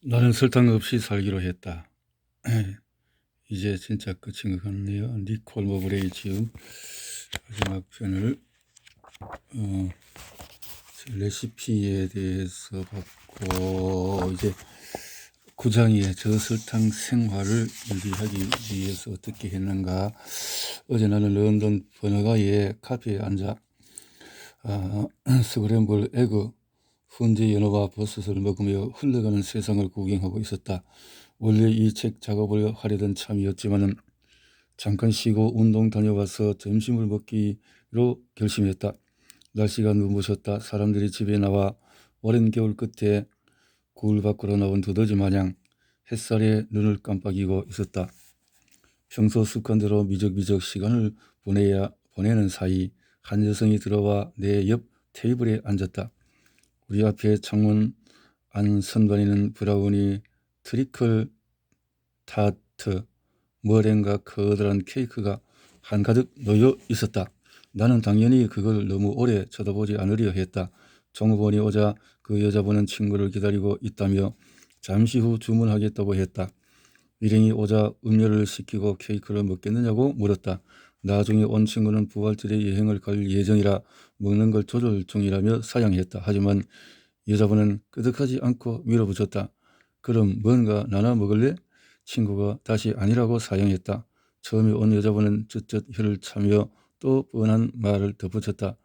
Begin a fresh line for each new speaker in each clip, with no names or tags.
나는 설탕 없이 살기로 했다. 이제 진짜 끝인 것 같네요. 니콜 모브레이 지음 마지막 편을 레시피에 대해서 봤고, 이제 9장의 저설탕 생활을 유지하기 위해서 어떻게 했는가. 어제 나는 런던 번화가의 카페에 앉아 스크램블 에그, 훈제 연어와 버섯을 먹으며 흘러가는 세상을 구경하고 있었다. 원래 이 책 작업을 하려던 참이었지만은 잠깐 쉬고 운동 다녀와서 점심을 먹기로 결심했다. 날씨가 눈부셨다. 사람들이 집에 나와 오랜 겨울 끝에 거울 밖으로 나온 두더지 마냥 햇살에 눈을 깜빡이고 있었다. 평소 습관대로 미적미적 시간을 보내는 사이 한 여성이 들어와 내 옆 테이블에 앉았다. 우리 앞에 창문 안 선반에는 브라우니, 트리클 타트, 머랭과 커다란 케이크가 한가득 놓여 있었다. 나는 당연히 그걸 너무 오래 쳐다보지 않으려 했다. 종업원이 오자 그 여자분은 친구를 기다리고 있다며 잠시 후 주문하겠다고 했다. 일행이 오자 음료를 시키고 케이크를 먹겠느냐고 물었다. 나중에 온 친구는 부활절에 여행을 갈 예정이라 먹는 걸 조절 중이라며 사양했다. 하지만 여자분은 끄덕하지 않고 밀어붙였다. 그럼 뭔가 나눠 먹을래? 친구가 다시 아니라고 사양했다. 처음에 온 여자분은 쯧쯧 혀를 차며 또 뻔한 말을 덧붙였다.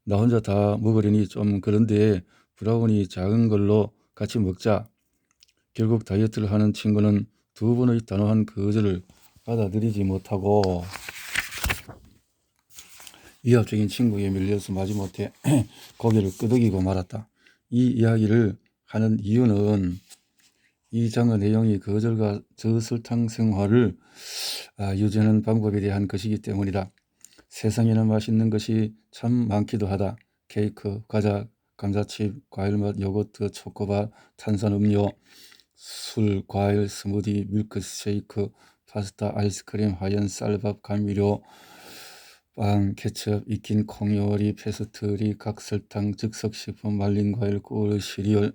나 혼자 다 먹으려니 좀 그런데 브라우니 작은 걸로 같이 먹자. 결국 다이어트를 하는 친구는 두 번의 단호한 거절을 받아들이지 못하고 위압적인 친구에 밀려서 마지못해 고개를 끄덕이고 말았다. 이 이야기를 하는 이유는 이 장의 내용이 거절과 저설탕 생활을 유지하는 방법에 대한 것이기 때문이다. 세상에는 맛있는 것이 참 많기도 하다. 케이크, 과자, 감자칩, 과일맛, 요거트, 초코바, 탄산음료, 술, 과일, 스무디, 밀크쉐이크, 파스타, 아이스크림, 하얀 쌀밥, 감미료, 빵, 케첩, 익힌 콩요리, 페스트리, 각설탕, 즉석식품, 말린 과일, 꿀, 시리얼,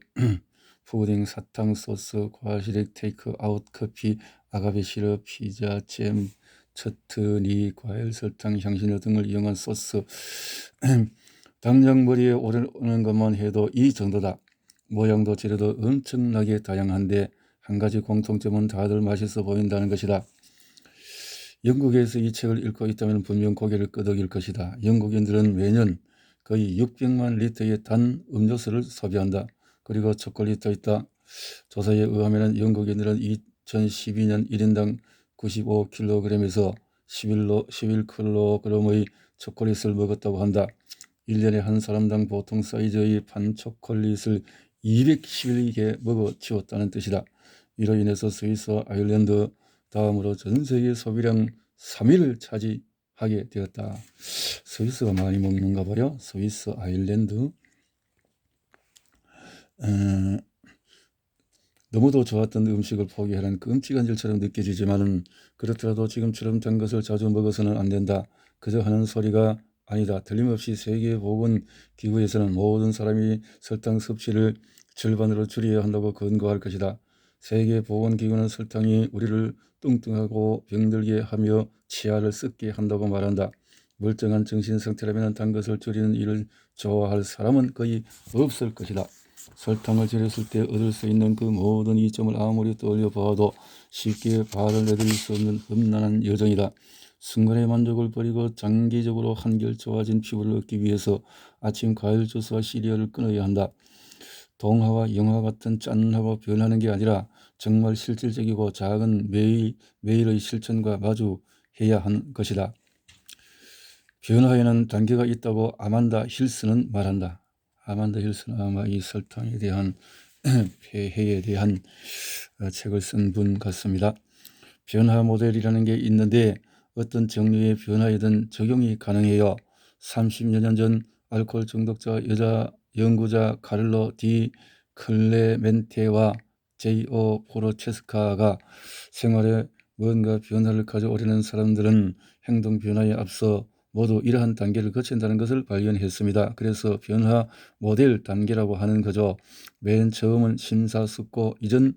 푸딩, 사탕, 소스, 과시릭, 테이크아웃, 커피, 아가베 시럽, 피자, 잼, 처트니, 과일, 설탕, 향신료 등을 이용한 소스. 당장 머리에 오르는 것만 해도 이 정도다. 모양도 재료도 엄청나게 다양한데 한 가지 공통점은 다들 맛있어 보인다는 것이다. 영국에서 이 책을 읽고 있다면 분명 고개를 끄덕일 것이다. 영국인들은 매년 거의 600만 리터의 단 음료수를 소비한다. 그리고 초콜릿도 있다. 조사에 의하면 영국인들은 2012년 1인당 95kg에서 11kg의 초콜릿을 먹었다고 한다. 1년에 한 사람당 보통 사이즈의 판초콜릿을 211개 먹어 치웠다는 뜻이다. 이로 인해서 스위스와 아일랜드 다음으로 전 세계 소비량 3위를 차지하게 되었다. 스위스가 많이 먹는가 봐요. 스위스, 아일랜드. 너무도 좋았던 음식을 포기하는 끔찍한 일처럼 느껴지지만은 그렇더라도 지금처럼 단 것을 자주 먹어서는 안 된다. 그저 하는 소리가 아니다. 틀림없이 세계보건기구에서는 모든 사람이 설탕 섭취를 절반으로 줄여야 한다고 권고할 것이다. 세계보건기구는 설탕이 우리를 뚱뚱하고 병들게 하며 치아를 썩게 한다고 말한다. 멀쩡한 정신 상태라면 단 것을 줄이는 일을 좋아할 사람은 거의 없을 것이다. 설탕을 줄였을 때 얻을 수 있는 그 모든 이점을 아무리 떠올려 보아도 쉽게 발을 내딜 수 없는 험난한 여정이다. 순간의 만족을 버리고 장기적으로 한결 좋아진 피부를 얻기 위해서 아침 과일 주스와 시리얼을 끊어야 한다. 동화와 영화 같은 짠하고 변하는 게 아니라 정말 실질적이고 작은 매일의 실천과 마주해야 하는 것이다. 변화에는 단계가 있다고 아만다 힐스는 말한다. 아만다 힐스는 아마 이 설탕에 대한 폐해에 대한 책을 쓴 분 같습니다. 변화 모델이라는 게 있는데 어떤 종류의 변화에든 적용이 가능해요. 30여 년 전 알코올 중독자 여자 연구자 카를로 디 클레멘테와 제이오 포로체스카가 생활에 뭔가 변화를 가져오려는 사람들은 행동 변화에 앞서 모두 이러한 단계를 거친다는 것을 발견했습니다. 그래서 변화 모델 단계라고 하는 거죠. 맨 처음은 심사숙고 이전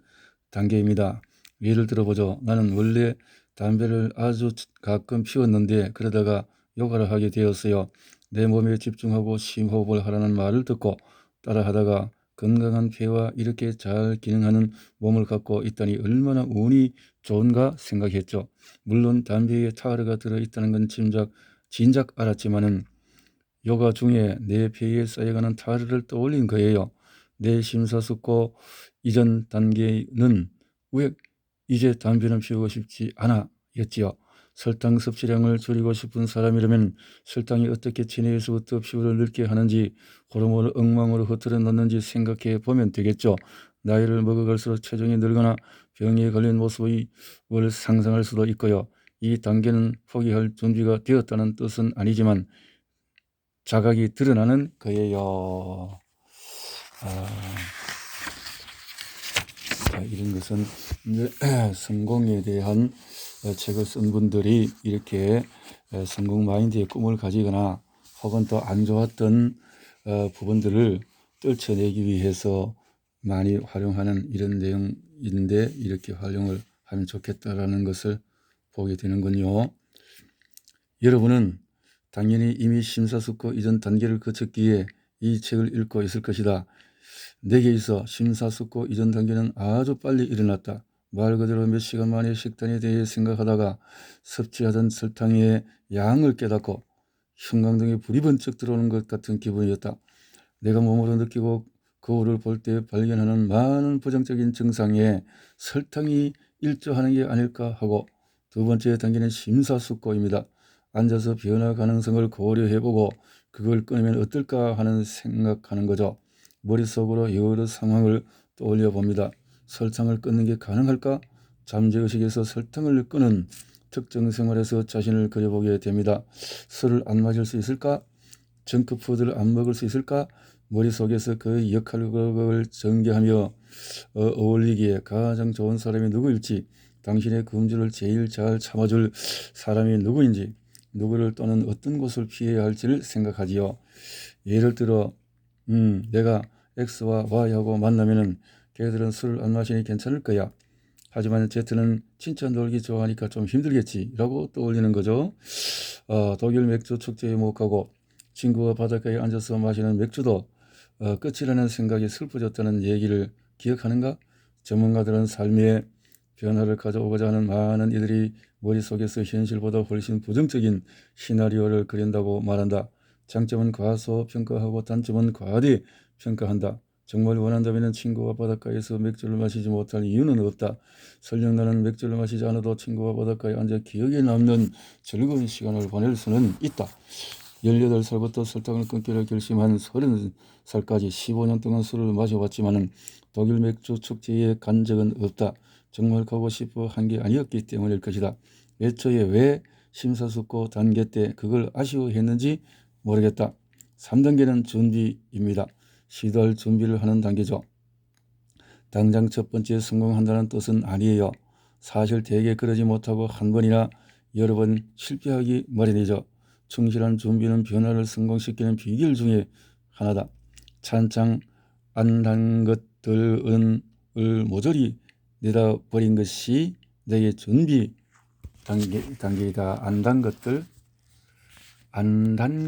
단계입니다. 예를 들어보죠. 나는 원래 담배를 아주 가끔 피웠는데 그러다가 요가를 하게 되었어요. 내 몸에 집중하고 심호흡을 하라는 말을 듣고 따라하다가 건강한 폐와 이렇게 잘 기능하는 몸을 갖고 있다니 얼마나 운이 좋은가 생각했죠. 물론 담배에 타르가 들어있다는 건 진작 알았지만은 요가 중에 내 폐에 쌓여가는 타르를 떠올린 거예요. 내 심사숙고 이전 단계는 왜 이제 담배는 피우고 싶지 않아 였지요. 설탕 섭취량을 줄이고 싶은 사람이라면 설탕이 어떻게 체내에서부터 피부를 늙게 하는지 호르몬을 엉망으로 흐트러 놓는지 생각해 보면 되겠죠. 나이를 먹어갈수록 체중이 늘거나 병에 걸린 모습을 상상할 수도 있고요. 이 단계는 포기할 준비가 되었다는 뜻은 아니지만 자각이 드러나는 거예요. 이런 것은 이제 성공에 대한 책을 쓴 분들이 이렇게 성공 마인드의 꿈을 가지거나 혹은 또 안 좋았던 부분들을 떨쳐내기 위해서 많이 활용하는 이런 내용인데 이렇게 활용을 하면 좋겠다라는 것을 보게 되는군요. 여러분은 당연히 이미 심사숙고 이전 단계를 거쳤기에 이 책을 읽고 있을 것이다. 내게 있어 심사숙고 이전 단계는 아주 빨리 일어났다. 말 그대로 몇 시간 만에 식단에 대해 생각하다가 섭취하던 설탕의 양을 깨닫고 형광등에 불이 번쩍 들어오는 것 같은 기분이었다. 내가 몸으로 느끼고 거울을 볼 때 발견하는 많은 부정적인 증상에 설탕이 일조하는 게 아닐까 하고 두 번째 단계는 심사숙고입니다. 앉아서 변화 가능성을 고려해보고 그걸 끊으면 어떨까 하는 생각하는 거죠. 머릿속으로 여러 상황을 떠올려 봅니다. 설탕을 끊는 게 가능할까? 잠재의식에서 설탕을 끊은 특정 생활에서 자신을 그려보게 됩니다. 술을 안 마실 수 있을까? 정크푸드를 안 먹을 수 있을까? 머릿속에서 그 역할극을 전개하며 어울리기에 가장 좋은 사람이 누구일지, 당신의 금주를 제일 잘 참아줄 사람이 누구인지, 누구를 또는 어떤 곳을 피해야 할지를 생각하지요. 예를 들어 내가 X와 Y하고 만나면은 걔들은 술을 안 마시니 괜찮을 거야. 하지만 Z는 진짜 놀기 좋아하니까 좀 힘들겠지 라고 떠올리는 거죠. 독일 맥주 축제에 못 가고 친구와 바닷가에 앉아서 마시는 맥주도 끝이라는 생각이 슬퍼졌다는 얘기를 기억하는가? 전문가들은 삶의 변화를 가져오고자 하는 많은 이들이 머릿속에서 현실보다 훨씬 부정적인 시나리오를 그린다고 말한다. 장점은 과소평가하고 단점은 과대평가한다. 정말 원한다면 친구와 바닷가에서 맥주를 마시지 못할 이유는 없다. 설령 나는 맥주를 마시지 않아도 친구와 바닷가에 앉아 기억에 남는 즐거운 시간을 보낼 수는 있다. 18살부터 설탕을 끊기로 결심한 30살까지 15년 동안 술을 마셔봤지만 독일 맥주 축제에 간 적은 없다. 정말 가고 싶어 한 게 아니었기 때문일 것이다. 애초에 왜 심사숙고 단계 때 그걸 아쉬워했는지 모르겠다. 3단계는 준비입니다. 시도할 준비를 하는 단계죠. 당장 첫 번째 성공한다는 뜻은 아니에요. 사실 대개 그러지 못하고 한 번이나 여러 번 실패하기 마련이죠. 충실한 준비는 변화를 성공시키는 비결 중에 하나다. 찬장 안 한 것들을 모조리 내다버린 것이 내게 준비 단계이다. 안 단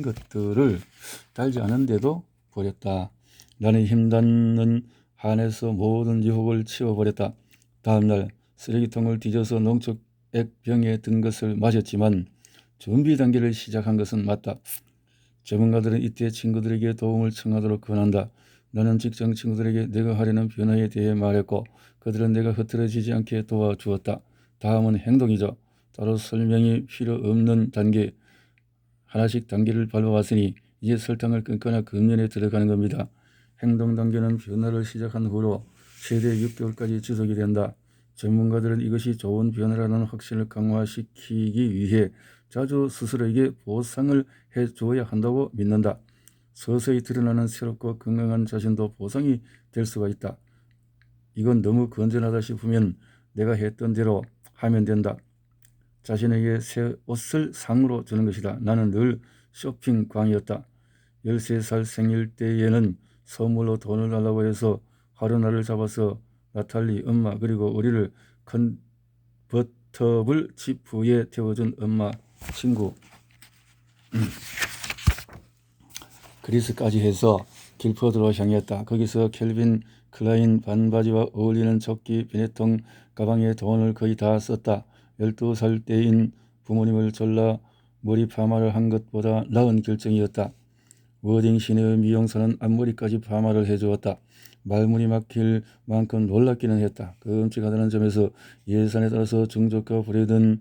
것들을 달지 않은데도 버렸다. 나는 힘닿는 한에서 모든 유혹을 치워버렸다. 다음날 쓰레기통을 뒤져서 농축액병에 든 것을 마셨지만 준비 단계를 시작한 것은 맞다. 전문가들은 이때 친구들에게 도움을 청하도록 권한다. 나는 직장 친구들에게 내가 하려는 변화에 대해 말했고 그들은 내가 흐트러지지 않게 도와주었다. 다음은 행동이죠. 따로 설명이 필요 없는 단계, 하나씩 단계를 밟아왔으니 이제 설탕을 끊거나 금연에 들어가는 겁니다. 행동 단계는 변화를 시작한 후로 최대 6개월까지 지속이 된다. 전문가들은 이것이 좋은 변화라는 확신을 강화시키기 위해 자주 스스로에게 보상을 해줘야 한다고 믿는다. 서서히 드러나는 새롭고 건강한 자신도 보상이 될 수가 있다. 이건 너무 건전하다 싶으면 내가 했던 대로 하면 된다. 자신에게 새 옷을 상으로 주는 것이다. 나는 늘 쇼핑광이었다. 13살 생일 때에는 선물로 돈을 달라고 해서 하루 나를 잡아서 나탈리 엄마 그리고 우리를 컨버터블 지프에 태워준 엄마 친구 그리스까지 해서 길포드로 향했다. 거기서 켈빈 클라인 반바지와 어울리는 조끼 비네통 가방에 돈을 거의 다 썼다. 12살 때인 부모님을 졸라 머리 파마를 한 것보다 나은 결정이었다. 워딩 시내의 미용사는 앞머리까지 파마를 해주었다. 말문이 막힐 만큼 놀랍기는 했다. 끔찍하다는 점에서 예산에 따라서 중저가 브랜드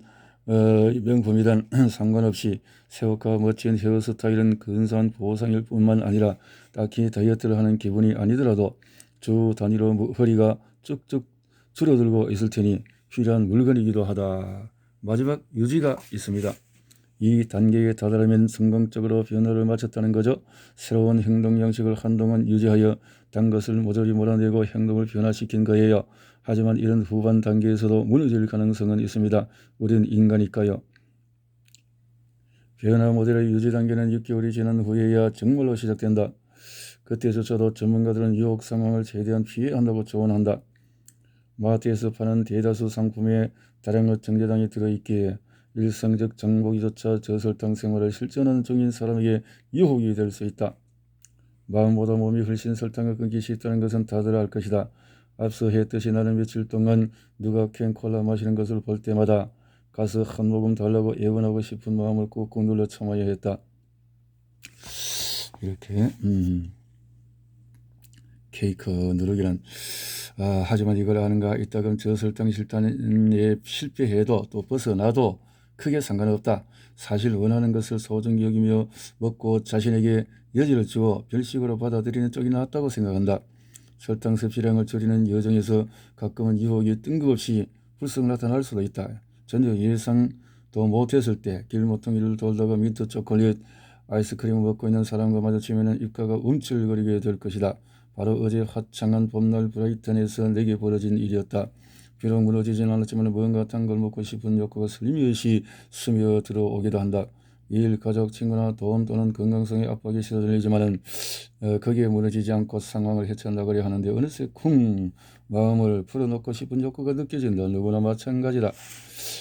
명품이란 상관없이 새 옷과 멋진 헤어스타일은 근사한 보상일 뿐만 아니라 딱히 다이어트를 하는 기분이 아니더라도 주 단위로 허리가 쭉쭉 줄어들고 있을 테니 필요한 물건이기도 하다. 마지막 유지가 있습니다. 이 단계에 다다르면 성공적으로 변화를 마쳤다는 거죠. 새로운 행동 양식을 한동안 유지하여 단 것을 모조리 몰아내고 행동을 변화시킨 거예요. 하지만 이런 후반 단계에서도 무너질 가능성은 있습니다. 우린 인간이니까요. 변화 모델의 유지 단계는 6개월이 지난 후에야 정말로 시작된다. 그때조차도 전문가들은 유혹 상황을 최대한 피해야 한다고 조언한다. 마트에서 파는 대다수 상품에 다량의 정제당이 들어있기에 일상적 장보기조차 저설탕 생활을 실천하는 중인 사람에게 유혹이 될 수 있다. 마음보다 몸이 훨씬 설탕을 끊기 쉽다는 것은 다들 알 것이다. 앞서 했듯이 나는 며칠 동안 누가 캔 콜라 마시는 것을 볼 때마다 가서 한 모금 달라고 애원하고 싶은 마음을 꾹꾹 눌러 참아야 했다. 이렇게 케이크 누르기는 하지만 이걸 아는가 이따금 저설탕 실탄에 실패해도 또 벗어나도 크게 상관없다. 사실 원하는 것을 소중히 여기며 먹고 자신에게 여지를 주어 별식으로 받아들이는 쪽이 낫다고 생각한다. 설탕 섭취량을 줄이는 여정에서 가끔은 유혹이 뜬금없이 불쑥 나타날 수도 있다. 전혀 예상도 못했을 때 길모퉁이를 돌다가 민트 초콜릿 아이스크림을 먹고 있는 사람과 마주치면 입가가 움찔거리게 될 것이다. 바로 어제 화창한 봄날 브라이튼에서 내게 벌어진 일이었다. 비록 무너지진 않았지만 뭔가 단 걸 먹고 싶은 욕구가 슬림없이 스며들어오기도 한다. 일, 가족, 친구나 돈 또는 건강성의 압박이 시달리지만은 거기에 무너지지 않고 상황을 헤쳐나가려 하는데 어느새 쿵 마음을 풀어놓고 싶은 욕구가 느껴진다. 누구나 마찬가지다.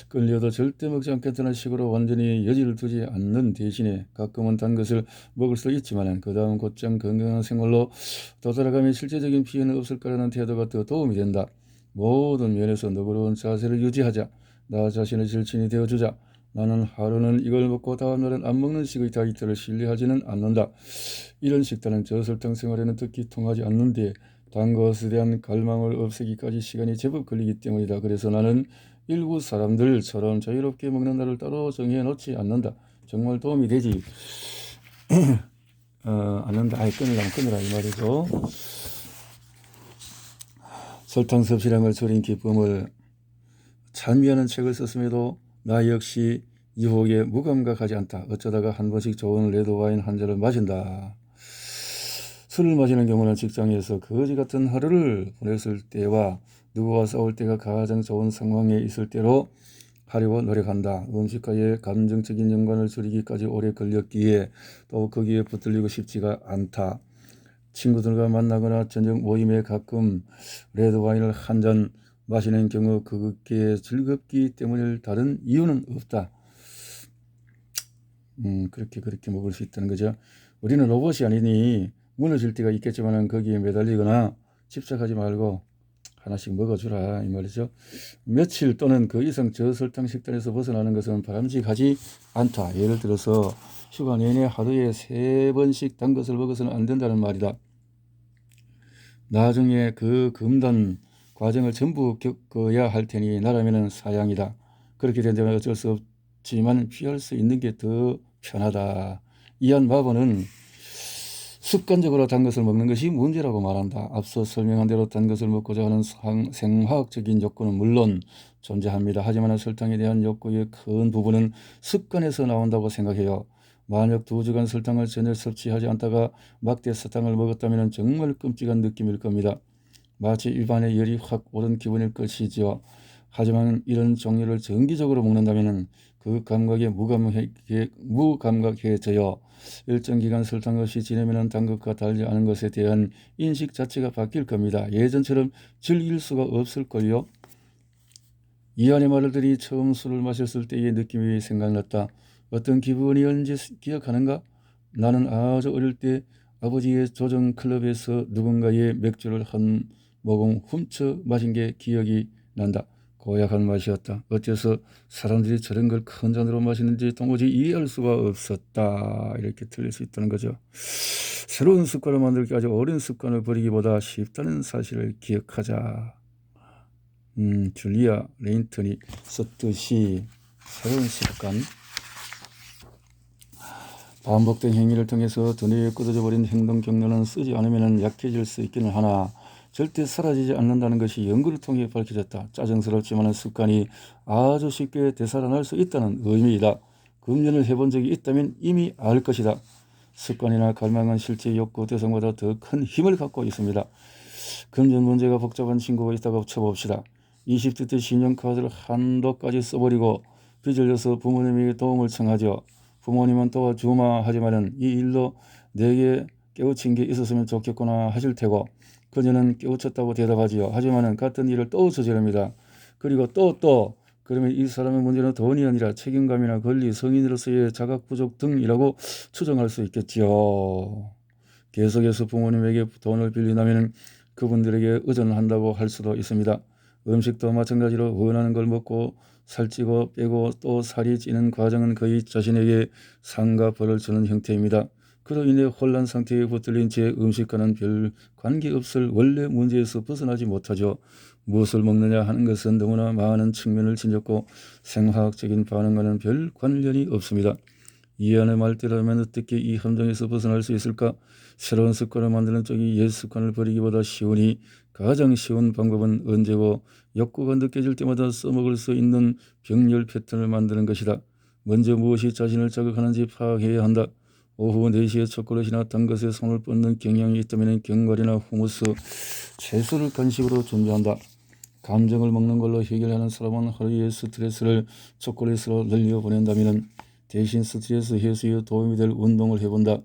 끌려도 절대 먹지 않겠다는 식으로 완전히 여지를 두지 않는 대신에 가끔은 단 것을 먹을 수 있지만 그 다음 곧장 건강한 생활로 도달아가면 실제적인 피해는 없을 거라는 태도가 더 도움이 된다. 모든 면에서 너그러운 자세를 유지하자. 나 자신의 절친이 되어주자. 나는 하루는 이걸 먹고 다음 날은 안 먹는 식의 다이어트를 신뢰하지는 않는다. 이런 식단은 저설탕 생활에는 특히 통하지 않는데 단 것에 대한 갈망을 없애기까지 시간이 제법 걸리기 때문이다. 그래서 나는 일부 사람들처럼 자유롭게 먹는 날을 따로 정해놓지 않는다. 정말 도움이 되지 않는다. 끊으려면 끊으라 이 말이죠. 설탕 섭취량을 줄인 기쁨을 찬미하는 책을 썼음에도 나 역시 유혹에 무감각하지 않다. 어쩌다가 한 번씩 좋은 레드와인 한 잔을 마신다. 술을 마시는 경우는 직장에서 거지 같은 하루를 보냈을 때와 누구와 싸울 때가 가장 좋은 상황에 있을 때로 하려고 노력한다. 음식과의 감정적인 연관을 줄이기까지 오래 걸렸기에 또 거기에 붙들리고 싶지가 않다. 친구들과 만나거나 저녁 모임에 가끔 레드와인을 한 잔 마시는 경우 그게 즐겁기 때문일 다른 이유는 없다. 그렇게 먹을 수 있다는 거죠. 우리는 로봇이 아니니 무너질 때가 있겠지만 거기에 매달리거나 집착하지 말고 하나씩 먹어주라 이 말이죠. 며칠 또는 그 이상 저설탕 식단에서 벗어나는 것은 바람직하지 않다. 예를 들어서 휴가 내내 하루에 3번씩 단 것을 먹어서는 안 된다는 말이다. 나중에 그 금단 과정을 전부 겪어야 할 테니 나라면은 사양이다. 그렇게 된다면 어쩔 수 없지만 피할 수 있는 게 더 편하다. 이안 마보는 습관적으로 단 것을 먹는 것이 문제라고 말한다. 앞서 설명한 대로 단 것을 먹고자 하는 생화학적인 욕구는 물론 존재합니다. 하지만 설탕에 대한 욕구의 큰 부분은 습관에서 나온다고 생각해요. 만약 2주간 설탕을 전혀 섭취하지 않다가 막대 사탕을 먹었다면 정말 끔찍한 느낌일 겁니다. 마치 입안에 열이 확 오른 기분일 것이죠. 하지만 이런 종류를 정기적으로 먹는다면 그 감각에 무감각해져요. 일정 기간 설탕 없이 지내면 단 것과 달지 않은 것에 대한 인식 자체가 바뀔 겁니다. 예전처럼 즐길 수가 없을걸요. 이한의 말을 들이 처음 술을 마셨을 때의 느낌이 생각났다. 어떤 기분이었는지 기억하는가? 나는 아주 어릴 때 아버지의 조정 클럽에서 누군가의 맥주를 한 모금 훔쳐 마신 게 기억이 난다. 고약한 맛이었다. 어째서 사람들이 저런 걸 큰 잔으로 마시는지 도무지 이해할 수가 없었다. 이렇게 틀릴 수 있다는 거죠. 새로운 습관을 만들기 아주 어린 습관을 버리기보다 쉽다는 사실을 기억하자. 줄리아 레인턴이 썼듯이 새로운 습관, 반복된 행위를 통해서 두뇌에 끊어져 버린 행동 경로는 쓰지 않으면 약해질 수 있기는 하나 절대 사라지지 않는다는 것이 연구를 통해 밝혀졌다. 짜증스럽지만 습관이 아주 쉽게 되살아날 수 있다는 의미이다. 금연을 해본 적이 있다면 이미 알 것이다. 습관이나 갈망은 실제 욕구 대상보다 더 큰 힘을 갖고 있습니다. 금전 문제가 복잡한 친구가 있다고 쳐봅시다. 20대 때 신용카드를 한도까지 써버리고 빚을 져서 부모님에게 도움을 청하죠. 부모님은 도와주마 하지만은 이 일로 내게 깨우친 게 있었으면 좋겠구나 하실 테고 그녀는 깨우쳤다고 대답하지요. 하지만은 같은 일을 또 저지릅니다. 그리고 또 그러면 이 사람의 문제는 돈이 아니라 책임감이나 권리, 성인으로서의 자각 부족 등이라고 추정할 수 있겠지요. 계속해서 부모님에게 돈을 빌린다면 그분들에게 의존한다고 할 수도 있습니다. 음식도 마찬가지로 원하는 걸 먹고 살찌고 빼고 또 살이 찌는 과정은 거의 자신에게 상과 벌을 주는 형태입니다. 그로 인해 혼란 상태에 붙들린 제 음식과는 별 관계없을 원래 문제에서 벗어나지 못하죠. 무엇을 먹느냐 하는 것은 너무나 많은 측면을 지녔고 생화학적인 반응과는 별 관련이 없습니다. 이안의 말대로라면 어떻게 이 함정에서 벗어날 수 있을까? 새로운 습관을 만드는 쪽이 옛 습관을 버리기보다 쉬우니 가장 쉬운 방법은 언제고 욕구가 느껴질 때마다 써먹을 수 있는 병렬 패턴을 만드는 것이다. 먼저 무엇이 자신을 자극하는지 파악해야 한다. 오후 4시에 초콜릿이나 단 것에 손을 뻗는 경향이 있다면 견과류나 후무스, 채소를 간식으로 준비한다. 감정을 먹는 걸로 해결하는 사람은 하루의 스트레스를 초콜릿으로 늘려보낸다면 대신 스트레스 해소에 도움이 될 운동을 해본다.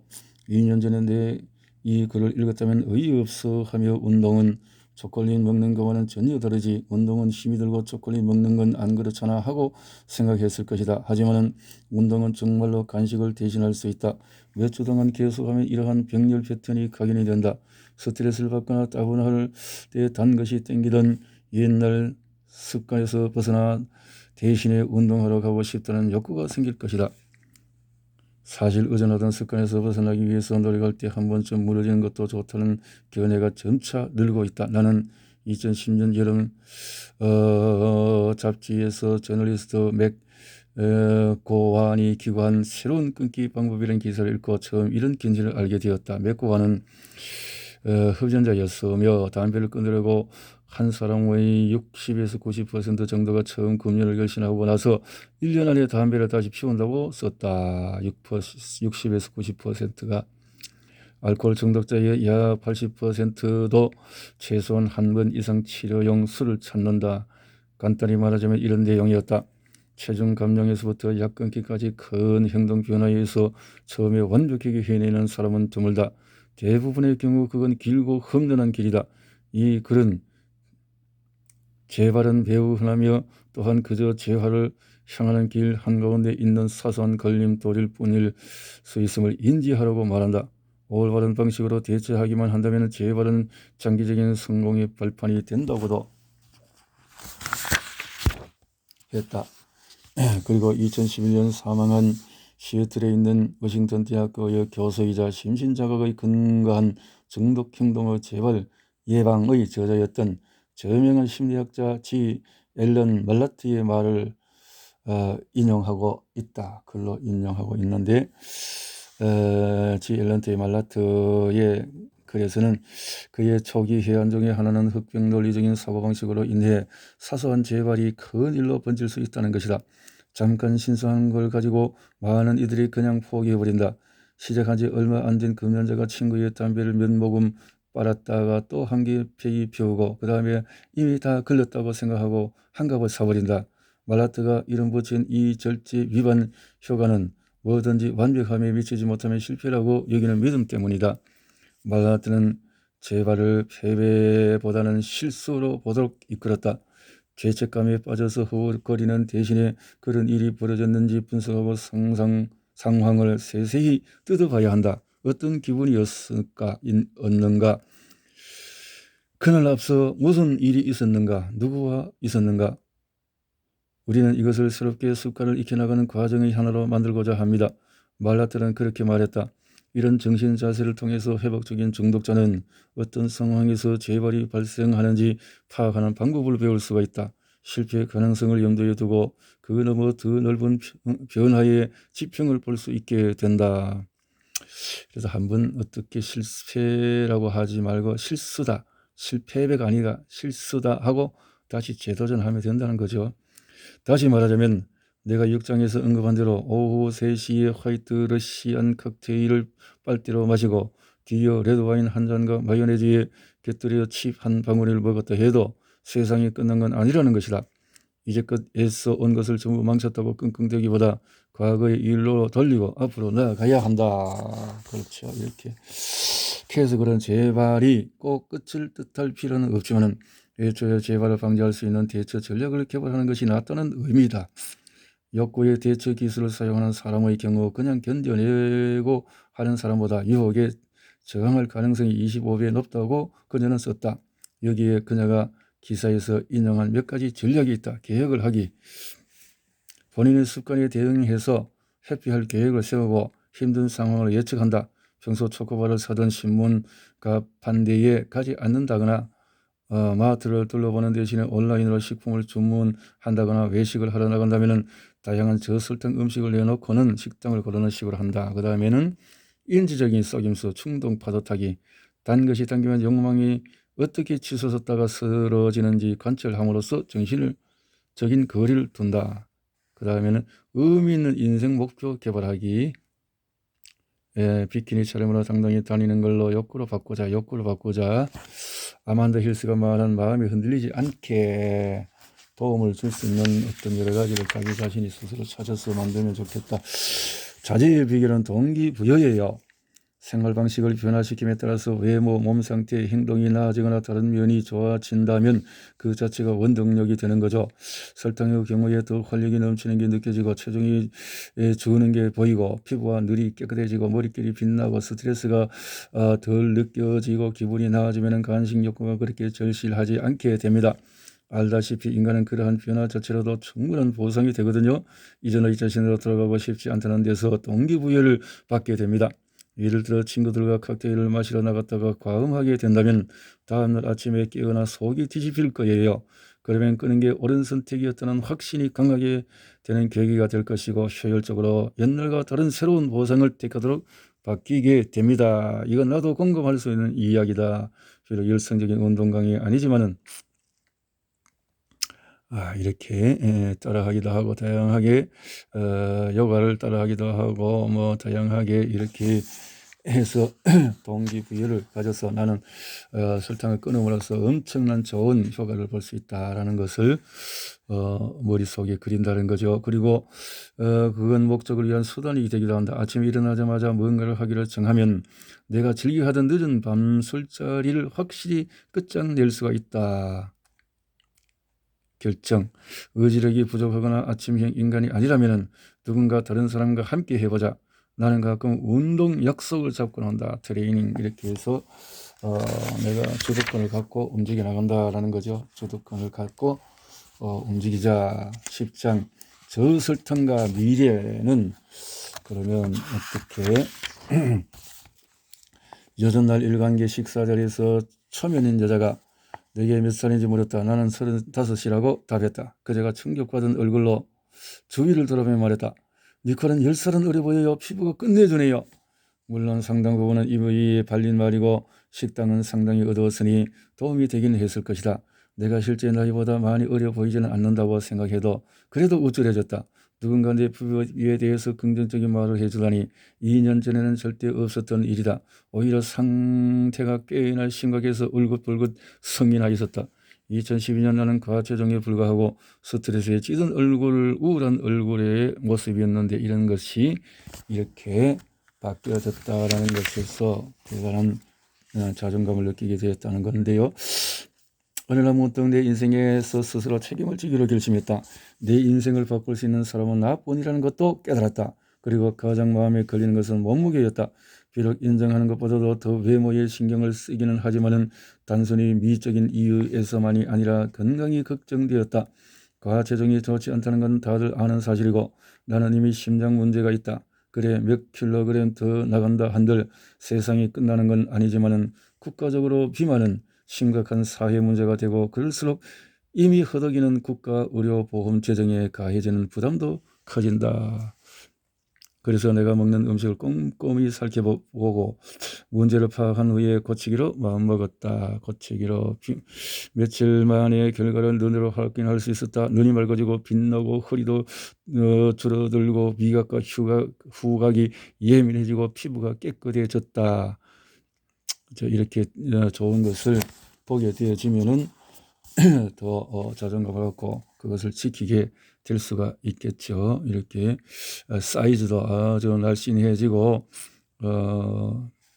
2년 전에 내 이 글을 읽었다면 어이없어 하며 운동은 초콜릿 먹는 것과는 전혀 다르지. 운동은 힘이 들고 초콜릿 먹는 건 안 그렇잖아 하고 생각했을 것이다. 하지만 운동은 정말로 간식을 대신할 수 있다. 몇 주 동안 계속하면 이러한 병렬 패턴이 각인이 된다. 스트레스를 받거나 따분할 때 단 것이 땡기던 옛날 습관에서 벗어나 대신에 운동하러 가고 싶다는 욕구가 생길 것이다. 사실 의존하던 습관에서 벗어나기 위해서 노력할 때 한 번쯤 무너지는 것도 좋다는 견해가 점차 늘고 있다. 나는 2010년 여름 잡지에서 저널리스트 맥 고완이 기고한 새로운 끊기 방법이라는 기사를 읽고 처음 이런 견해를 알게 되었다. 맥 고완은 흡연자였으며 담배를 끊으려고 한 사람의 60에서 90% 정도가 처음 금연을 결심하고 나서 1년 안에 담배를 다시 피운다고 썼다. 60에서 90%가 알코올 중독자의 약 80%도 최소한 한 번 이상 치료용 술을 찾는다. 간단히 말하자면 이런 내용이었다. 체중 감량에서부터 약 끊기까지 큰 행동 변화에 의해서 처음에 완벽하게 해내는 사람은 드물다. 대부분의 경우 그건 길고 험난한 길이다. 이 글은 재발은 매우 흔하며 또한 그저 재활을 향하는 길 한가운데 있는 사소한 걸림돌일 뿐일 수 있음을 인지하라고 말한다. 올바른 방식으로 대처하기만 한다면 재발은 장기적인 성공의 발판이 된다고도 했다. 그리고 2011년 사망한 시애틀에 있는 워싱턴 대학교의 교수이자 심신자각의 근거한 중독 행동의 재발 예방의 저자였던 저명한 심리학자 지 앨런 말라트의 말을 인용하고 있다. 글로 인용하고 있는데 지 앨런 말라트의 글에서는 그의 초기 해안 중에 하나는 흑백 논리적인 사고방식으로 인해 사소한 재발이 큰 일로 번질 수 있다는 것이다. 잠깐 신선한 걸 가지고 많은 이들이 그냥 포기해버린다. 시작한 지 얼마 안 된 금연자가 친구의 담배를 몇 모금 빨았다가 또 한 개 팩이 피우고 그 다음에 이미 다 걸렸다고 생각하고 한갑을 사버린다. 말라트가 이름 붙인 이 절제 위반 효과는 뭐든지 완벽함에 미치지 못하면 실패라고 여기는 믿음 때문이다. 말라트는 재발을 패배보다는 실수로 보도록 이끌었다. 죄책감에 빠져서 허우거리는 대신에 그런 일이 벌어졌는지 분석하고 상황을 세세히 뜯어봐야 한다. 어떤 기분이었는가? 그날 앞서 무슨 일이 있었는가? 누구와 있었는가? 우리는 이것을 새롭게 습관을 익혀나가는 과정의 하나로 만들고자 합니다. 말라트는 그렇게 말했다. 이런 정신 자세를 통해서 회복적인 중독자는 어떤 상황에서 재발이 발생하는지 파악하는 방법을 배울 수가 있다. 실패 가능성을 염두에 두고 그 너머 더 넓은 변화의 지평을 볼 수 있게 된다. 그래서 한번 어떻게 실패라고 하지 말고 실수다, 실패가 아니라 실수다 하고 다시 재도전하면 된다는 거죠. 다시 말하자면 내가 6장에서 언급한 대로 오후 3시에 화이트 러시안 칵테일을 빨대로 마시고 뒤이어 레드와인 한 잔과 마요네즈에 곁들여 칩 한 방울을 먹었다 해도 세상이 끝난 건 아니라는 것이다. 이제껏 애써 온 것을 전부 망쳤다고 끙끙대기보다 과거의 일로 돌리고 앞으로 나아가야 한다. 그렇죠. 이렇게 해서 그런 재발이 꼭 끝을 뜻할 필요는 없지만은 애초에 재발을 방지할 수 있는 대처 전략을 개발하는 것이 낫다는 의미다. 욕구의 대처 기술을 사용하는 사람의 경우 그냥 견뎌내고 하는 사람보다 유혹에 저항할 가능성이 25배 높다고 그녀는 썼다. 여기에 그녀가 기사에서 인용한 몇 가지 전략이 있다. 계획을 하기. 본인의 습관에 대응해서 회피할 계획을 세우고 힘든 상황을 예측한다. 평소 초코바를 사던 신문가 반대에 가지 않는다거나 마트를 둘러보는 대신에 온라인으로 식품을 주문한다거나 외식을 하러 나간다면 다양한 저설탕 음식을 내놓고는 식당을 고르는 식으로 한다. 그 다음에는 인지적인 속임수, 충동 파도 타기. 단 것이 당기면 욕망이 어떻게 치솟았다가 쓰러지는지 관찰함으로써 정신적인 거리를 둔다. 그 다음에는 의미 있는 인생 목표 개발하기. 비키니 촬영으로 당당히 다니는 걸로 욕구로 바꾸자. 아만다 힐스가 말한 마음이 흔들리지 않게 도움을 줄 수 있는 어떤 여러 가지를 자기 자신이 스스로 찾아서 만들면 좋겠다. 자제의 비결은 동기부여예요. 생활 방식을 변화시킴에 따라서 외모, 몸 상태, 행동이 나아지거나 다른 면이 좋아진다면 그 자체가 원동력이 되는 거죠. 설탕의 경우에 더 활력이 넘치는 게 느껴지고 체중이 주는 게 보이고 피부와 눈이 깨끗해지고 머릿결이 빛나고 스트레스가 덜 느껴지고 기분이 나아지면 간식 욕구가 그렇게 절실하지 않게 됩니다. 알다시피 인간은 그러한 변화 자체로도 충분한 보상이 되거든요. 이전의 자신으로 돌아가고 싶지 않다는 데서 동기부여를 받게 됩니다. 예를 들어 친구들과 칵테일을 마시러 나갔다가 과음하게 된다면 다음날 아침에 깨어나 속이 뒤집힐 거예요. 그러면 끄는 게 옳은 선택이었다는 확신이 강하게 되는 계기가 될 것이고 효율적으로 옛날과 다른 새로운 보상을 택하도록 바뀌게 됩니다. 이건 나도 공감할 수 있는 이야기다. 비록 열성적인 운동 강의 아니지만은 이렇게 따라하기도 하고 다양하게 요가를 따라하기도 하고 뭐 다양하게 이렇게 해서 동기부여를 가져서 나는 설탕을 끊음으로써 엄청난 좋은 효과를 볼 수 있다라는 것을 머릿속에 그린다는 거죠. 그리고 그건 목적을 위한 수단이 되기도 한다. 아침에 일어나자마자 뭔가를 하기를 정하면 내가 즐겨 하던 늦은 밤 술자리를 확실히 끝장낼 수가 있다. 결정. 의지력이 부족하거나 아침형 인간이 아니라면 누군가 다른 사람과 함께 해보자. 나는 가끔 운동 약속을 잡곤 한다. 트레이닝 이렇게 해서 내가 주도권을 갖고 움직여 나간다라는 거죠. 주도권을 갖고 움직이자. 10장 저설탕과 미래는 그러면 어떻게 여전날 일관계 식사 자리에서 초면인 여자가 내게 몇 살인지 물었다. 나는 35이라고 답했다. 그제가 충격받은 얼굴로 주위를 돌아보며 말했다. 니콜은 10살은 어려 보여요. 피부가 끝내주네요. 물론 상당 부분은 이에 발린 말이고 식당은 상당히 어두웠으니 도움이 되긴 했을 것이다. 내가 실제 나이보다 많이 어려 보이지는 않는다고 생각해도 그래도 우쭐해졌다. 누군가 내 부위에 대해서 긍정적인 말을 해주다니 2년 전에는 절대 없었던 일이다. 오히려 상태가 꽤나 심각해서 울긋불긋 성이 나 있었다. 2012년 나는 과체중에 불과하고 스트레스에 찌든 얼굴, 우울한 얼굴의 모습이었는데 이런 것이 이렇게 바뀌어졌다라는 것에서 대단한 자존감을 느끼게 되었다는 건데요. 어느 날 문득 내 인생에서 스스로 책임을 지기로 결심했다. 내 인생을 바꿀 수 있는 사람은 나뿐이라는 것도 깨달았다. 그리고 가장 마음에 걸리는 것은 몸무게였다. 비록 인정하는 것보다도 더 외모에 신경을 쓰기는 하지만은 단순히 미적인 이유에서만이 아니라 건강이 걱정되었다. 과체중이 좋지 않다는 건 다들 아는 사실이고 나는 이미 심장 문제가 있다. 그래 몇 킬로그램 더 나간다 한들 세상이 끝나는 건 아니지만은 국가적으로 비만은 심각한 사회 문제가 되고 그럴수록 이미 허덕이는 국가 의료보험 재정에 가해지는 부담도 커진다. 그래서 내가 먹는 음식을 꼼꼼히 살펴보고 문제를 파악한 후에 고치기로 마음먹었다. 고치기로 며칠 만에 결과를 눈으로 확인할 수 있었다. 눈이 맑아지고 빛나고 허리도 줄어들고 미각과 후각이 예민해지고 피부가 깨끗해졌다. 이렇게 좋은 것을 보게 되어지면은 더 자존감을 갖고 그것을 지키게 될 수가 있겠죠. 이렇게 사이즈도 아주 날씬해지고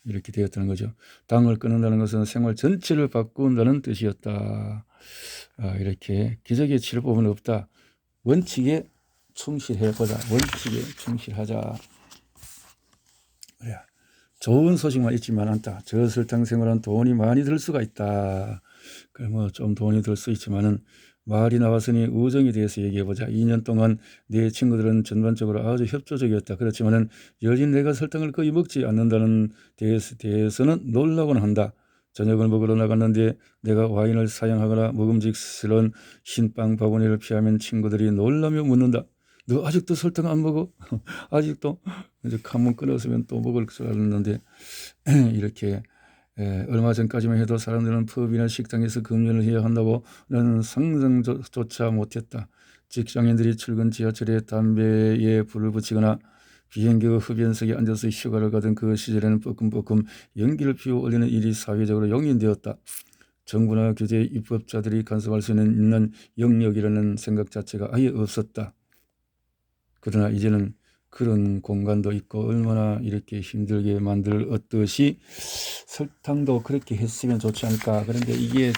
이렇게 되었다는 거죠. 당을 끊는다는 것은 생활 전체를 바꾼다는 뜻이었다. 이렇게 기적의 치료법은 없다. 원칙에 충실해보자. 원칙에 충실하자. 그래. 좋은 소식만 있지만 않다. 저설탕 생활은 돈이 많이 들 수가 있다. 그래 좀 돈이 들 수 있지만은 말이 나왔으니 우정에 대해서 얘기해보자. 2년 동안 내 친구들은 전반적으로 아주 협조적이었다. 그렇지만은 여진 내가 설탕을 거의 먹지 않는다는 대해서는 놀라곤 한다. 저녁을 먹으러 나갔는데 내가 와인을 사용하거나 먹음직스러운 흰빵 바구니를 피하면 친구들이 놀라며 묻는다. 너 아직도 설탕 안 먹어? 아직도? 이제 한번 끊었으면 또 먹을 줄 알았는데 이렇게 얼마 전까지만 해도 사람들은 펍이나 식당에서 금연을 해야 한다고 나는 상상조차 못했다. 직장인들이 출근 지하철에 담배에 불을 붙이거나 비행기 흡연석에 앉아서 휴가를 가던 그 시절에는 뻐끔뻐끔 연기를 피워 올리는 일이 사회적으로 용인되었다. 정부나 규제 입법자들이 간섭할 수 있는 영역이라는 생각 자체가 아예 없었다. 그러나 이제는 그런 공간도 있고 얼마나 이렇게 힘들게 만들었듯이 설탕도 그렇게 했으면 좋지 않을까. 그런데 이게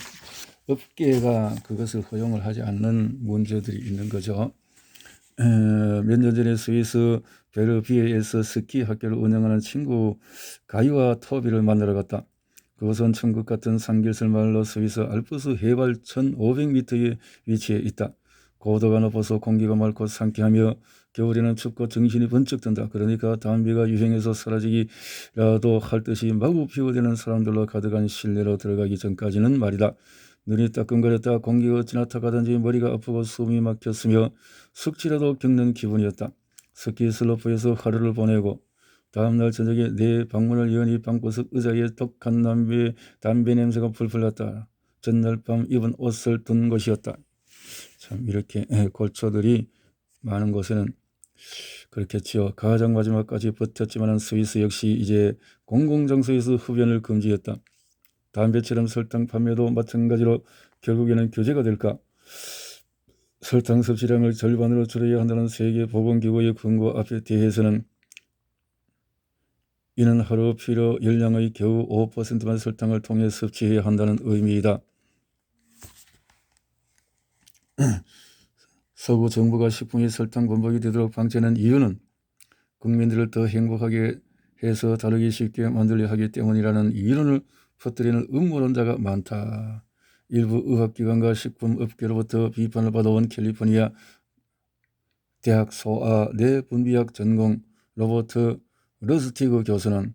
업계가 그것을 허용을 하지 않는 문제들이 있는 거죠. 몇 년 전에 스위스 베르비에에서 스키 학교를 운영하는 친구 가이와 토비를 만나러 갔다. 그것은 천국 같은 산길설 마을로 스위스 알프스 해발 1500m에 위치해 있다. 고도가 높아서 공기가 맑고 상쾌하며 겨울에는 춥고 정신이 번쩍 든다. 그러니까 담배가 유행해서 사라지기라도 할 듯이 마구 피워대는 사람들로 가득한 실내로 들어가기 전까지는 말이다. 눈이 따끔거렸다. 공기가 지나타가든지 머리가 아프고 숨이 막혔으며 숙취라도 겪는 기분이었다. 스키 슬로프에서 하루를 보내고 다음날 저녁에 내 방문을 여니 방구석 의자에 독한 담배 냄새가 풀풀 났다. 전날 밤 입은 옷을 둔 곳이었다. 참 이렇게 골초들이 많은 곳에는 그렇겠지요. 가장 마지막까지 버텼지만 스위스 역시 이제 공공장소에서 흡연을 금지했다. 담배처럼 설탕 판매도 마찬가지로 결국에는 규제가 될까? 설탕 섭취량을 절반으로 줄여야 한다는 세계보건기구의 권고 앞에 대해서는 이는 하루 필요 열량의 겨우 5%만 설탕을 통해 섭취해야 한다는 의미이다. 서구 정부가 식품이 설탕 범벅이 되도록 방치하는 이유는 국민들을 더 행복하게 해서 다루기 쉽게 만들려 하기 때문이라는 이론을 퍼뜨리는 음모론자가 많다. 일부 의학기관과 식품업계로부터 비판을 받아온 캘리포니아 대학 소아 뇌분비학 전공 로버트 러스티그 교수는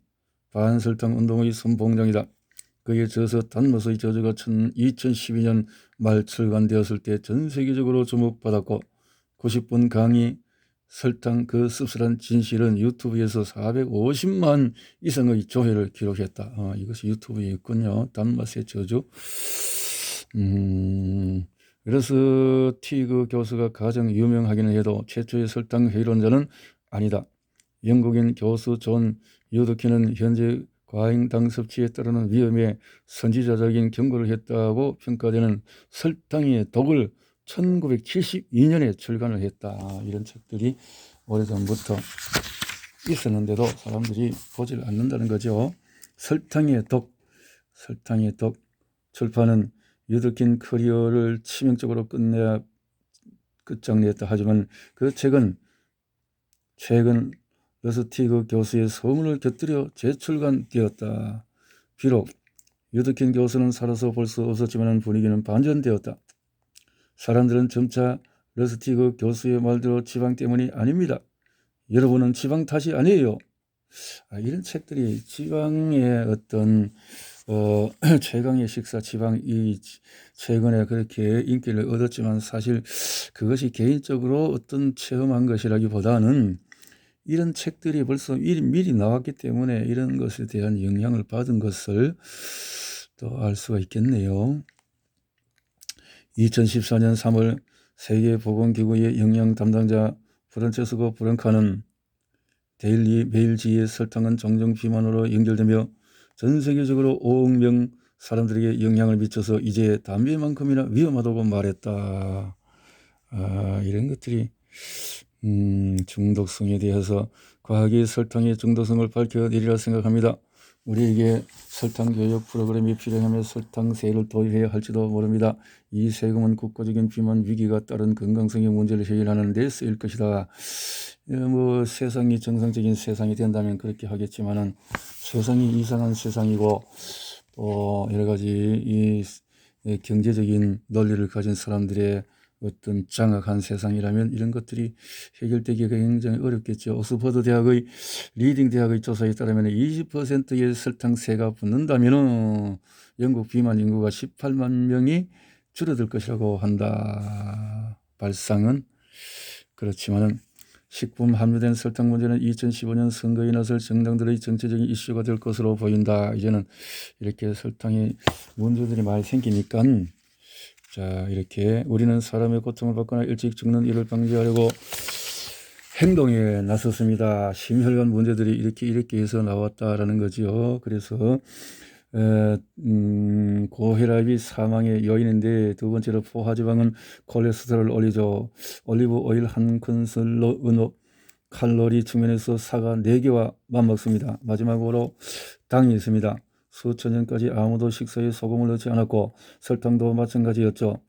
반설탕 운동의 선봉장이다. 그에 져서 단맛의 저주가 2012년 말 출간되었을 때 전 세계적으로 주목받았고 90분 강의 설탕 그 씁쓸한 진실은 유튜브에서 450만 이상의 조회를 기록했다. 이것이 유튜브에 있군요. 단맛의 저주. 러스티그 교수가 가장 유명하기는 해도 최초의 설탕 회의론자는 아니다. 영국인 교수 존 유드키는 현재 과잉당 섭취에 따르는 위험에 선지자적인 경고를 했다고 평가되는 설탕의 독을 1972년에 출간을 했다. 이런 책들이 오래전부터 있었는데도 사람들이 보질 않는다는 거죠. 설탕의 독 출판은 유드킨 커리어를 치명적으로 끝장냈다. 하지만 그 책은 최근 러스티그 교수의 소문을 곁들여 재출간되었다. 비록 유드킨 교수는 살아서 볼 수 없었지만 분위기는 반전되었다. 사람들은 점차 러스티그 교수의 말대로 지방 때문이 아닙니다. 여러분은 지방 탓이 아니에요. 이런 책들이 지방의 어떤 최강의 식사 지방이 최근에 그렇게 인기를 얻었지만 사실 그것이 개인적으로 어떤 체험한 것이라기보다는 이런 책들이 벌써 미리 나왔기 때문에 이런 것에 대한 영향을 받은 것을 또 알 수가 있겠네요. 2014년 3월 세계보건기구의 영양 담당자 프란체스코 브랑카는 데일리 메일지의 설탕은 정정 비만으로 연결되며 전 세계적으로 5억 명 사람들에게 영향을 미쳐서 이제 담배만큼이나 위험하다고 말했다. 이런 것들이 중독성에 대해서 과학이 설탕의 중독성을 밝혀내리라 생각합니다. 우리에게 설탕 교육 프로그램이 필요하며 설탕세를 도입해야 할지도 모릅니다. 이 세금은 국가적인 비만 위기가 따른 건강성의 문제를 해결하는 데 쓰일 것이다. 뭐 세상이 정상적인 세상이 된다면 그렇게 하겠지만은 세상이 이상한 세상이고 또 여러 가지 이 경제적인 논리를 가진 사람들의 어떤 장악한 세상이라면 이런 것들이 해결되기가 굉장히 어렵겠죠. 옥스퍼드 대학의 리딩 대학의 조사에 따르면 20%의 설탕세가 붙는다면 영국 비만 인구가 18만 명이 줄어들 것이라고 한다. 발상은 그렇지만은 식품 함유된 설탕 문제는 2015년 선거에 나설 정당들의 정치적인 이슈가 될 것으로 보인다. 이제는 이렇게 설탕의 문제들이 많이 생기니까 자, 이렇게 우리는 사람의 고통을 받거나 일찍 죽는 일을 방지하려고 행동에 나섰습니다. 심혈관 문제들이 이렇게 해서 나왔다라는 거죠. 그래서 고혈압이 사망의 요인인데 두 번째로 포화지방은 콜레스테롤을 올리죠. 올리브 오일 한 큰술로 칼로리 측면에서 사과 4개와 맞먹습니다. 마지막으로 당이 있습니다. 수천 년까지 아무도 식사에 소금을 넣지 않았고 설탕도 마찬가지였죠.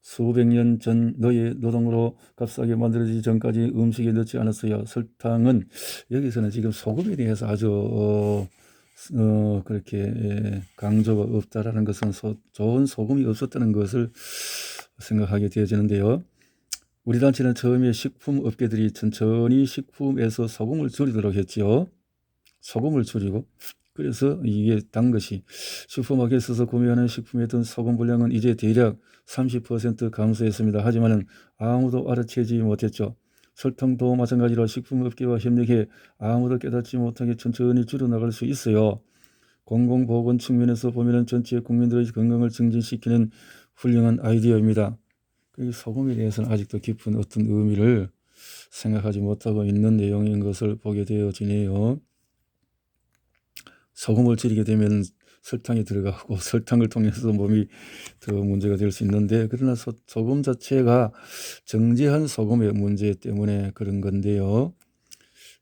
수백 년 전 너의 노동으로 값싸게 만들어지기 전까지 음식에 넣지 않았어요. 설탕은 여기서는 지금 소금에 대해서 아주 그렇게 강조가 없다라는 것은 좋은 소금이 없었다는 것을 생각하게 되어지는데요. 우리 단체는 처음에 식품 업계들이 천천히 식품에서 소금을 줄이도록 했지요. 소금을 줄이고 그래서 이게 단 것이 슈퍼마켓에서 구매하는 식품에 든 소금 분량은 이제 대략 30% 감소했습니다. 하지만 아무도 알아채지 못했죠. 설탕도 마찬가지로 식품업계와 협력해 아무도 깨닫지 못하게 천천히 줄여나갈 수 있어요. 공공보건 측면에서 보면 전체 국민들의 건강을 증진시키는 훌륭한 아이디어입니다. 그 소금에 대해서는 아직도 깊은 어떤 의미를 생각하지 못하고 있는 내용인 것을 보게 되어지네요. 소금을 줄이게 되면 설탕이 들어가고 설탕을 통해서 몸이 더 문제가 될 수 있는데 그러나 소금 자체가 정제한 소금의 문제 때문에 그런 건데요.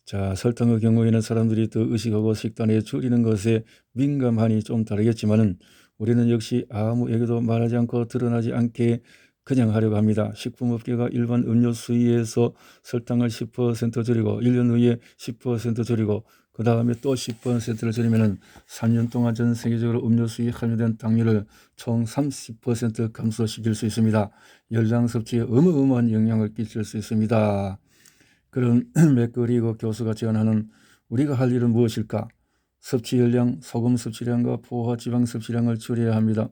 자, 설탕의 경우에는 사람들이 더 의식하고 식단에 줄이는 것에 민감하니 좀 다르겠지만은 우리는 역시 아무에게도 말하지 않고 드러나지 않게 그냥 하려고 합니다. 식품업계가 일반 음료 수위에서 설탕을 10% 줄이고 1년 후에 10% 줄이고 그 다음에 또 10%를 줄이면은 3년 동안 전 세계적으로 음료 수에 함유된 당류를 총 30% 감소시킬 수 있습니다. 열량 섭취에 어마어마한 영향을 끼칠 수 있습니다. 그런 맥거리거 교수가 제안하는 우리가 할 일은 무엇일까? 섭취 열량, 소금 섭취량과 포화 지방 섭취량을 줄여야 합니다.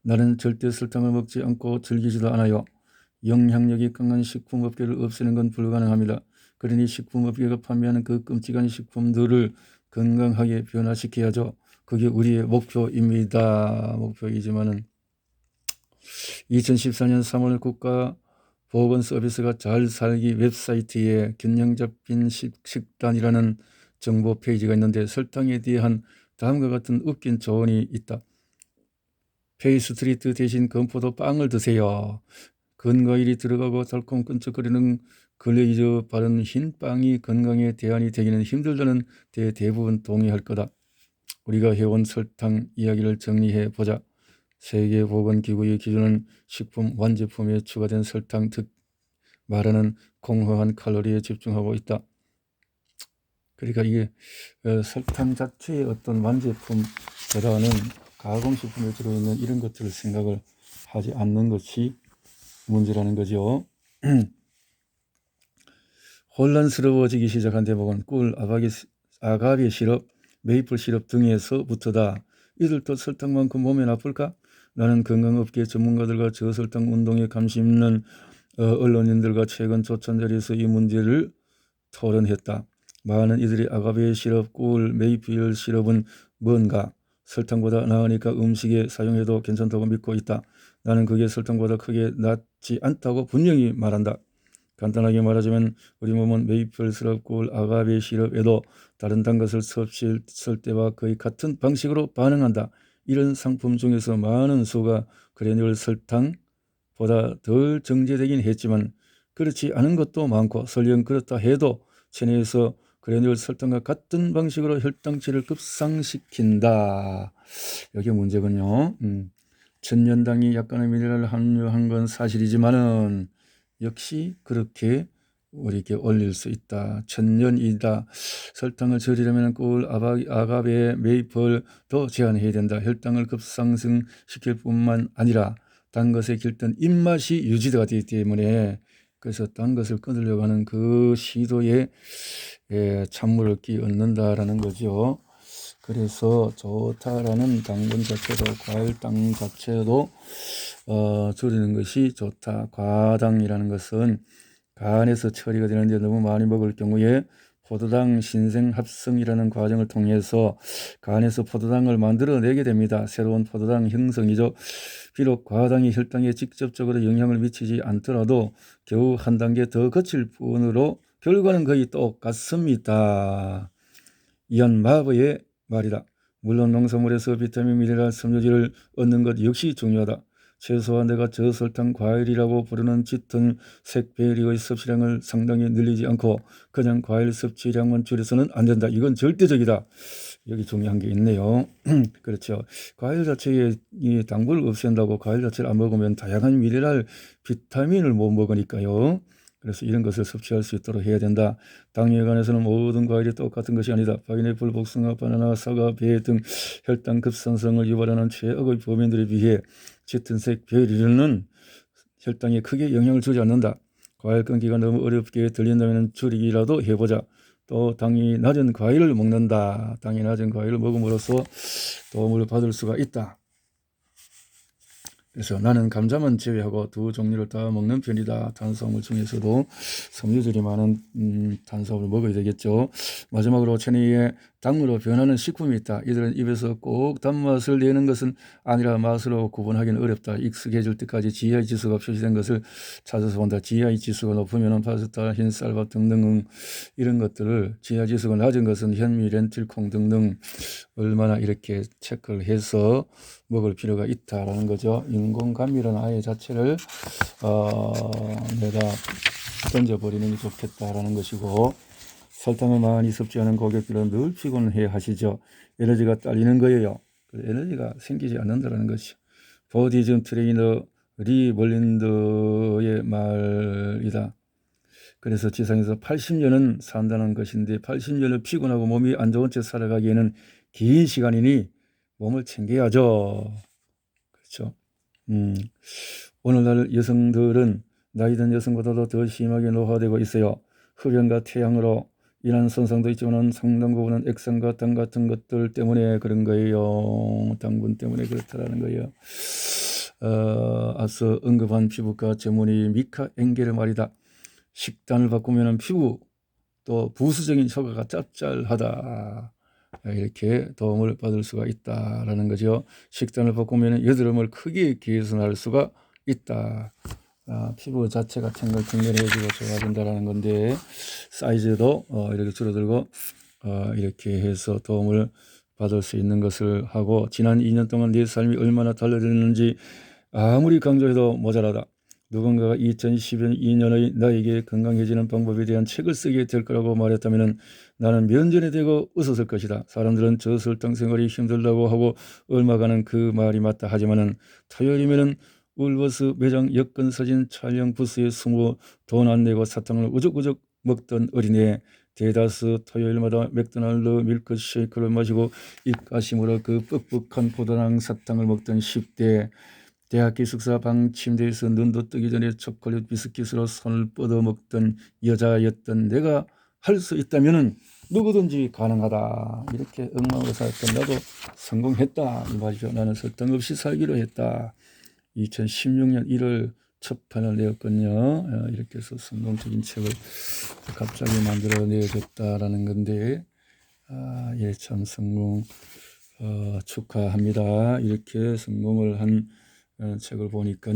나는 절대 설탕을 먹지 않고 즐기지도 않아요. 영향력이 강한 식품업계를 없애는 건 불가능합니다. 그러니 식품업계가 판매하는 그 끔찍한 식품들을 건강하게 변화시켜야죠. 그게 우리의 목표입니다. 목표이지만은 2014년 3월 국가보건서비스가 잘 살기 웹사이트에 균형 잡힌 식단이라는 정보 페이지가 있는데 설탕에 대한 다음과 같은 웃긴 조언이 있다. 페이스트리트 대신 건포도 빵을 드세요. 건과일이 들어가고 달콤 끈적거리는 글레이저 바른 흰 빵이 건강에 대안이 되기는 힘들다는 데 대부분 동의할 거다. 우리가 해온 설탕 이야기를 정리해 보자. 세계보건기구의 기준은 식품 완제품에 추가된 설탕, 즉 말하는 공허한 칼로리에 집중하고 있다. 그러니까 이게 설탕 자체의 어떤 완제품보다는 가공식품에 들어있는 이런 것들을 생각을 하지 않는 것이 문제라는 거죠. 혼란스러워지기 시작한 대목은 꿀, 아가베 시럽, 메이플 시럽 등에서부터다. 이들도 설탕만큼 몸에 나쁠까? 나는 건강업계 전문가들과 저설탕 운동에 관심 있는 언론인들과 최근 조찬 자리에서 이 문제를 토론했다. 많은 이들이 아가베 시럽, 꿀, 메이플 시럽은 뭔가? 설탕보다 나으니까 음식에 사용해도 괜찮다고 믿고 있다. 나는 그게 설탕보다 크게 낫지 않다고 분명히 말한다. 간단하게 말하자면 우리 몸은 메이플 시럽, 꿀, 아가베 시럽에도 다른 단 것을 섭취할 때와 거의 같은 방식으로 반응한다. 이런 상품 중에서 많은 수가 그래놀 설탕보다 덜 정제되긴 했지만 그렇지 않은 것도 많고 설령 그렇다 해도 체내에서 그래놀 설탕과 같은 방식으로 혈당치를 급상시킨다. 여기 문제군요. 천년당이 약간의 미네랄을 함유한 건 사실이지만은 역시 그렇게 우리에게 올릴 수 있다. 천년이다. 설탕을 줄이려면 꿀, 아가베, 메이플도 제한해야 된다. 혈당을 급상승시킬 뿐만 아니라 단 것에 길든 입맛이 유지가 되기 때문에 그래서 단 것을 끊으려고 하는 그 시도에 찬물을 끼얹는다라는 거죠. 그래서 좋다라는 당분 자체도 과일당 자체도 줄이는 것이 좋다. 과당이라는 것은 간에서 처리가 되는데 너무 많이 먹을 경우에 포도당 신생합성이라는 과정을 통해서 간에서 포도당을 만들어내게 됩니다. 새로운 포도당 형성이죠. 비록 과당이 혈당에 직접적으로 영향을 미치지 않더라도 겨우 한 단계 더 거칠 뿐으로 결과는 거의 똑같습니다. 이한 마버의 말이다. 물론 농산물에서 비타민, 미네랄, 섬유질을 얻는 것 역시 중요하다. 최소한 내가 저설탕 과일이라고 부르는 짙은 색베리의 섭취량을 상당히 늘리지 않고 그냥 과일 섭취량만 줄여서는 안 된다. 이건 절대적이다. 여기 중요한 게 있네요. 그렇죠. 과일 자체에 이 당분을 없앤다고 과일 자체를 안 먹으면 다양한 미네랄, 비타민을 못 먹으니까요. 그래서 이런 것을 섭취할 수 있도록 해야 된다. 당뇨에 관해서는 모든 과일이 똑같은 것이 아니다. 파인애플, 복숭아, 바나나, 사과, 배 등 혈당 급상승을 유발하는 최악의 범인들에 비해 짙은색 베리는 혈당에 크게 영향을 주지 않는다. 과일 끊기가 너무 어렵게 들린다면 줄이기라도 해보자. 또 당이 낮은 과일을 먹는다. 당이 낮은 과일을 먹음으로써 도움을 받을 수가 있다. 그래서 나는 감자만 제외하고 두 종류를 다 먹는 편이다. 탄수화물 중에서도 섬유질이 많은 탄수화물을 먹어야 되겠죠. 마지막으로 체내에 당으로 변하는 식품이 있다. 이들은 입에서 꼭 단맛을 내는 것은 아니라 맛으로 구분하기는 어렵다. 익숙해질 때까지 GI 지수가 표시된 것을 찾아서 본다. GI 지수가 높으면 파스타, 흰쌀밥 등등 이런 것들을 GI 지수가 낮은 것은 현미, 렌틸, 콩 등등 얼마나 이렇게 체크를 해서 먹을 필요가 있다라는 거죠. 인공감미라는 아예 자체를 내가 던져버리는 게 좋겠다라는 것이고 설탕을 많이 섭취하는 고객들은 늘 피곤해 하시죠. 에너지가 딸리는 거예요. 에너지가 생기지 않는다는 것이죠. 보디즘 트레이너 리 멀린더의 말이다. 그래서 지상에서 80년은 산다는 것인데 80년을 피곤하고 몸이 안 좋은 채 살아가기에는 긴 시간이니 몸을 챙겨야죠. 그렇죠. 오늘날 여성들은 나이 든 여성보다도 더 심하게 노화되고 있어요. 흡연과 태양으로 인한 손상도 있지만 상당 부분은 액상과 당 같은 것들 때문에 그런 거예요. 당분 때문에 그렇다라는 거예요. 앞서 언급한 피부과 전문의 미카 엥겔의 말이다. 식단을 바꾸면 피부 또 부수적인 효과가 짭짤하다. 이렇게 도움을 받을 수가 있다라는 거죠. 식단을 바꾸면 여드름을 크게 개선할 수가 있다. 피부 자체가 탱글탱글해지고 좋아진다라는 건데, 사이즈도 이렇게 줄어들고 이렇게 해서 도움을 받을 수 있는 것을 하고, 지난 2년 동안 내 삶이 얼마나 달라졌는지 아무리 강조해도 모자라다. 누군가가 2012년의 나에게 건강해지는 방법에 대한 책을 쓰게 될 거라고 말했다면 나는 면전에 대고 웃었을 것이다. 사람들은 저설탕 생활이 힘들다고 하고 얼마간은 그 말이 맞다 하지만은 토요일이면은 울버스 매장 여권 사진 촬영 부스에 숨어 돈 안 내고 사탕을 우적우적 먹던 어린애, 대다수 토요일마다 맥도날드 밀크쉐이크를 마시고 입가심으로 그 뻑뻑한 포도당 사탕을 먹던 10대, 대학 기숙사 방 침대에서 눈도 뜨기 전에 초콜릿 비스킷으로 손을 뻗어먹던 여자였던 내가 할 수 있다면 누구든지 가능하다. 이렇게 엉망으로 살았던 나도 성공했다 이 말이죠. 나는 설탕 없이 살기로 했다. 2016년 1월 첫 판을 내었거든요. 이렇게 해서 성공적인 책을 갑자기 만들어 내어줬다라는 건데, 예, 참 성공 축하합니다. 이렇게 성공을 한 책을 보니까